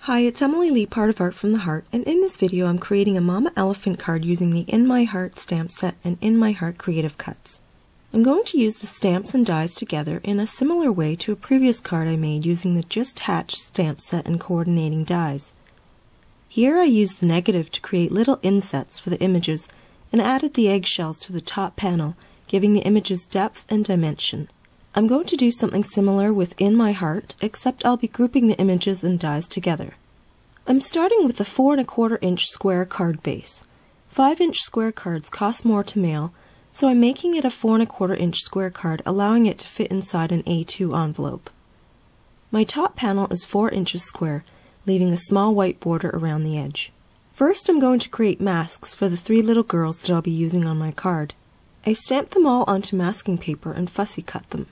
Hi, it's Emily Leiphart of Art from the Heart, and in this video I'm creating a Mama Elephant card using the In My Heart stamp set and In My Heart Creative Cuts. I'm going to use the stamps and dies together in a similar way to a previous card I made using the Just Hatched stamp set and coordinating dies. Here I used the negative to create little insets for the images and added the eggshells to the top panel, giving the images depth and dimension. I'm going to do something similar with In My Heart, except I'll be grouping the images and dies together. I'm starting with the 4 1/4 inch square card base. 5-inch square cards cost more to mail, so I'm making it a 4 1/4 inch square card, allowing it to fit inside an A2 envelope. My top panel is 4 inches square, leaving a small white border around the edge. First, I'm going to create masks for the 3 little girls that I'll be using on my card. I stamped them all onto masking paper and fussy cut them.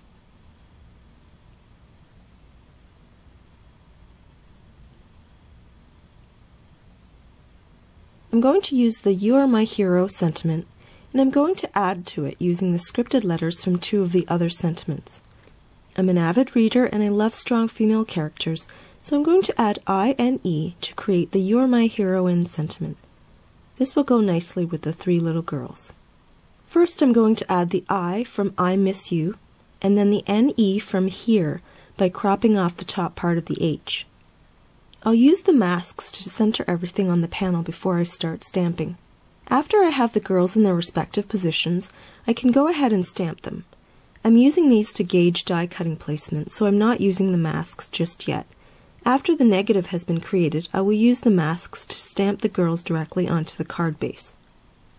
I'm going to use the You Are My Hero sentiment, and I'm going to add to it using the scripted letters from 2 of the other sentiments. I'm an avid reader and I love strong female characters, so I'm going to add I and E to create the You Are My Heroine sentiment. This will go nicely with the 3 little girls. First, I'm going to add the I from I Miss You, and then the NE from Here by cropping off the top part of the H. I'll use the masks to center everything on the panel before I start stamping. After I have the girls in their respective positions, I can go ahead and stamp them. I'm using these to gauge die cutting placement, so I'm not using the masks just yet. After the negative has been created, I will use the masks to stamp the girls directly onto the card base.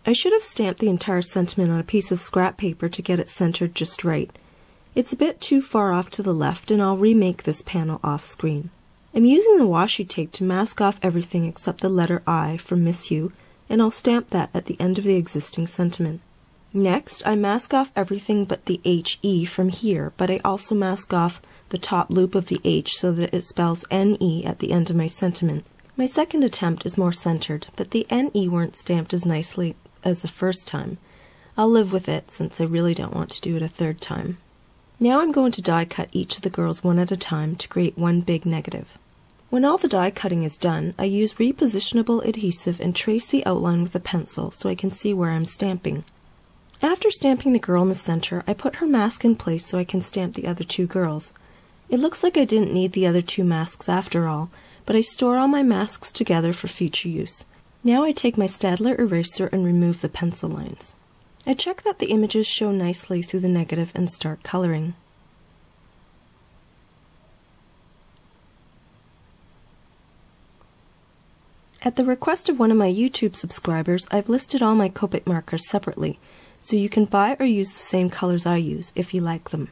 I should have stamped the entire sentiment on a piece of scrap paper to get it centered just right. It's a bit too far off to the left, and I'll remake this panel off screen. I'm using the washi tape to mask off everything except the letter I from Miss You, and I'll stamp that at the end of the existing sentiment. Next, I mask off everything but the HE from Here, but I also mask off the top loop of the H so that it spells NE at the end of my sentiment. My second attempt is more centered, but the NE weren't stamped as nicely as the first time. I'll live with it since I really don't want to do it a third time. Now I'm going to die cut each of the girls one at a time to create one big negative. When all the die cutting is done, I use repositionable adhesive and trace the outline with a pencil so I can see where I'm stamping. After stamping the girl in the center, I put her mask in place so I can stamp the other 2 girls. It looks like I didn't need the other 2 masks after all, but I store all my masks together for future use. Now I take my Staedtler eraser and remove the pencil lines. I check that the images show nicely through the negative and start coloring. At the request of one of my YouTube subscribers, I've listed all my Copic markers separately, so you can buy or use the same colors I use if you like them.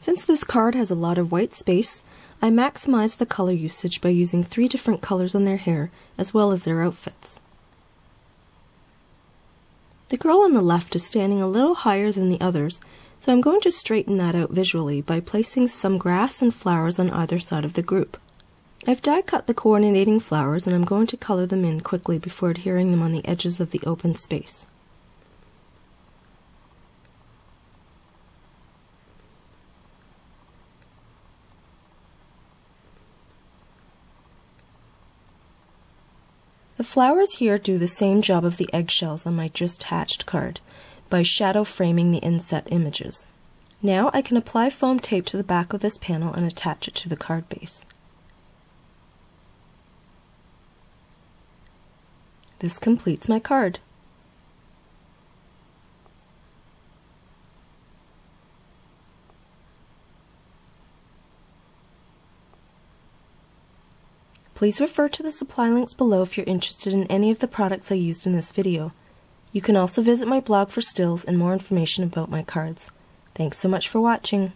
Since this card has a lot of white space, I maximize the color usage by using 3 different colors on their hair as well as their outfits. The girl on the left is standing a little higher than the others, so I'm going to straighten that out visually by placing some grass and flowers on either side of the group. I've die cut the coordinating flowers and I'm going to color them in quickly before adhering them on the edges of the open space. The flowers here do the same job of the eggshells on my Just Hatched card, by shadow framing the inset images. Now I can apply foam tape to the back of this panel and attach it to the card base. This completes my card. Please refer to the supply links below if you're interested in any of the products I used in this video. You can also visit my blog for stills and more information about my cards. Thanks so much for watching.